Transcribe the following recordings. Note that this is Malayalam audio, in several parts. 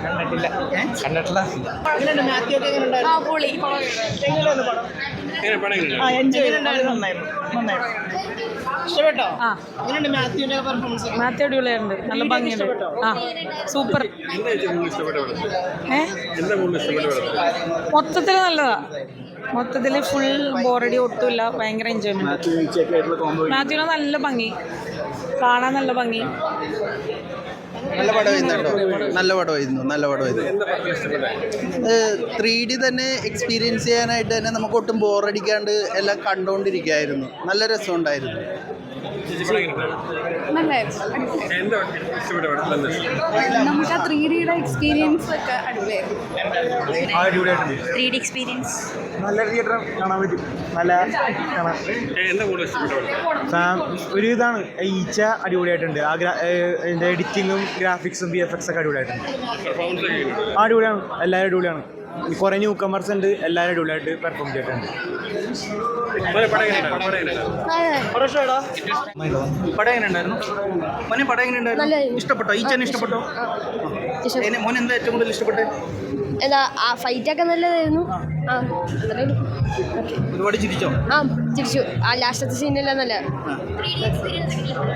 കണ്ടിട്ടില്ല. ഇഷ്ടപ്പെട്ടോ? മാത്യു അടിപൊളിയായിരുന്നു, നല്ല ഭംഗിയുണ്ട്. ആ സൂപ്പർ. മൊത്തത്തിൽ നല്ലതാ, മൊത്തത്തിൽ ഫുൾ ബോറടി ഒട്ടുമില്ല, ഭയങ്കര എൻജോയ്മെന്റ്. മാത്യുവിന് നല്ല ഭംഗി, കാണാൻ നല്ല ഭംഗി. നല്ല പടമായിരുന്നു കേട്ടോ, നല്ല പടമായിരുന്നു, നല്ല പടമായിരുന്നു. 3D തന്നെ എക്സ്പീരിയൻസ് ചെയ്യാനായിട്ട് തന്നെ നമുക്ക് ഒട്ടും ബോറടിക്കാണ്ട് എല്ലാം കണ്ടുകൊണ്ടിരിക്കുകയായിരുന്നു. നല്ല രസമുണ്ടായിരുന്നു. നമുക്ക് ആ 3Dയുടെ എക്സ്പീരിയൻസ് ഒക്കെ അടിപൊളിയായിരുന്നു. 3D എക്സ്പീരിയൻസ് നല്ല തിയേറ്റർ കാണാൻ പറ്റും, നല്ല കാണാൻ. ഒരു ഇതാണ് ഈച്ച അടിപൊളിയായിട്ടുണ്ട്. അതിൻ്റെ എഡിറ്റിങ്ങും ഗ്രാഫിക്സും VFX ഒക്കെ അടിപൊളിയായിട്ടുണ്ട്. അടിപൊളിയാണ്, എല്ലാവരും അടിപൊളിയാണ്. കുറേ ന്യൂ കമേഴ്സ് ഉണ്ട്, എല്ലാവരും അടിപൊളിയായിട്ട് പെർഫോം ചെയ്തിട്ടുണ്ട്. പടം എങ്ങനെയുണ്ടായിരുന്നു? മോനെ പടം എങ്ങനെയുണ്ടായിരുന്നു? ഇഷ്ടപ്പെട്ടോ? ഈച്ചനെ ഇഷ്ടപ്പെട്ടോ? മോൻ എന്താ ഏറ്റവും കൂടുതൽ ഇഷ്ടപ്പെട്ടെ? എന്താ ആ ഫൈറ്റൊക്കെ നല്ലതായിരുന്നു. ഒരുപാട് ചിരിച്ചോ? ആ ചിരിച്ചു. ആ ലാസ്റ്റത്തെ സീനെല്ലാം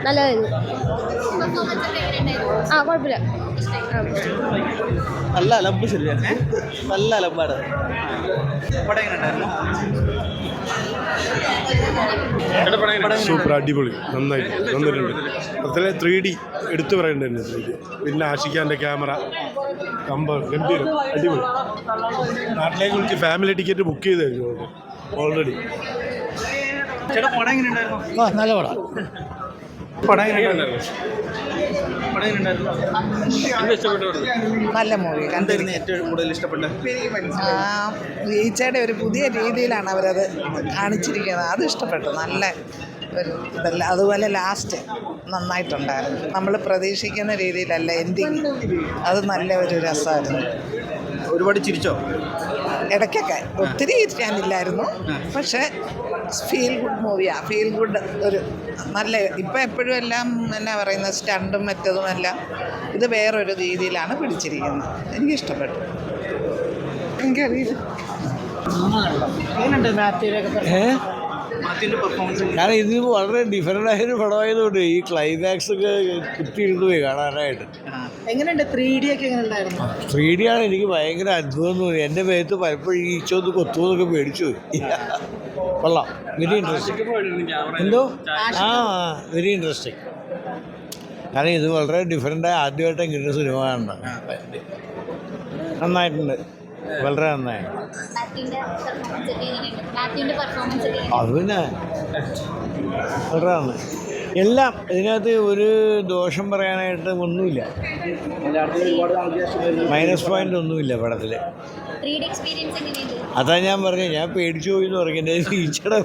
നല്ലതായിരുന്നു. ആ കുഴപ്പമില്ല. നല്ല അലമ്പ് ശരിയാ, നല്ല അലമ്പാണ്. പടം എങ്ങനെയുണ്ടായിരുന്നു? സൂപ്പർ, അടിപൊളി, നന്നായിട്ടുണ്ട്. അതുപോലെ 3D എടുത്തു പറയേണ്ടത് 3D. പിന്നെ ആഷിഖാൻ്റെ ക്യാമറ ഗംഭീരം, അടിപൊളി. നാട്ടിലേക്ക് വിളിച്ച് ഫാമിലി ടിക്കറ്റ് ബുക്ക് ചെയ്തായിരുന്നു ഓൾറെഡി. ചേട്ടാ പടം എങ്ങനെയുണ്ടായിരുന്നു? നല്ല പടം. പടം എങ്ങനെയുണ്ടായിരുന്നു? നല്ല മൂവി. എന്തായിരുന്നു ഏറ്റവും കൂടുതൽ ഇഷ്ടപ്പെട്ടത്? ഈച്ചയുടെ ഒരു പുതിയ രീതിയിലാണ് അവരത് കാണിച്ചിരിക്കുന്നത്, അത് ഇഷ്ടപ്പെട്ടു. നല്ല ഒരു ഇതല്ല. അതുപോലെ ലാസ്റ്റ് നന്നായിട്ടുണ്ടായിരുന്നു, നമ്മൾ പ്രതീക്ഷിക്കുന്ന രീതിയിലല്ല എൻഡിങ്. അത് നല്ല ഒരു രസമായിരുന്നു. ഒരുപാട് ചിരിച്ചോ? ഇടയ്ക്കൊക്കെ, ഒത്തിരി ഇരിക്കാനില്ലായിരുന്നു, പക്ഷേ ഫീൽ ഗുഡ് മൂവിയാണ്. ഫീൽ ഗുഡ് ഒരു നല്ല. ഇപ്പം എപ്പോഴും എല്ലാം എന്നാ പറയുന്നത്, സ്റ്റണ്ടും മറ്റതുമെല്ലാം, ഇത് വേറൊരു രീതിയിലാണ് പിടിച്ചിരിക്കുന്നത്. എനിക്കിഷ്ടപ്പെട്ടു. എനിക്കറിയില്ല. കാരണം ഇത് വളരെ ഡിഫറൻ്റ് ആയൊരു പടമായതുകൊണ്ട് ഈ ക്ലൈമാക്സ് ഒക്കെ കിട്ടിയിരുന്നു പോയി കാണാനായിട്ട്. എങ്ങനെയുണ്ട് 3D ഒക്കെ? എങ്ങനെയുണ്ടായിരുന്നു? 3D ആണ് എനിക്ക് ഭയങ്കര അത്ഭുതം തോന്നി. എൻ്റെ മേത്ത് പലപ്പോഴും ഈച്ചൊന്ന് കൊത്തുമെന്നൊക്കെ പേടിച്ചു പോയി. കൊള്ളാം, വെരി ഇൻട്രസ്റ്റിംഗ്. എന്തോ വെരി ഇൻട്രസ്റ്റിംഗ്. കാരണം ഇത് വളരെ ഡിഫറൻ്റായ ആദ്യമായിട്ട് ഇങ്ങനെ സിനിമ കാണണം. നന്നായിട്ടുണ്ട്, വളരെ നന്നായി. അത് പിന്നെ വളരെ നന്നായി. എല്ലാം ഇതിനകത്ത് ഒരു ദോഷം പറയാനായിട്ട് ഒന്നുമില്ല, മൈനസ് പോയിൻ്റ് ഒന്നുമില്ല പടത്തിൽ. അതാ ഞാൻ പറഞ്ഞു, ഞാൻ പേടിച്ചു പോയി എന്ന് പറഞ്ഞു. എൻ്റെ ടീച്ചറുടെ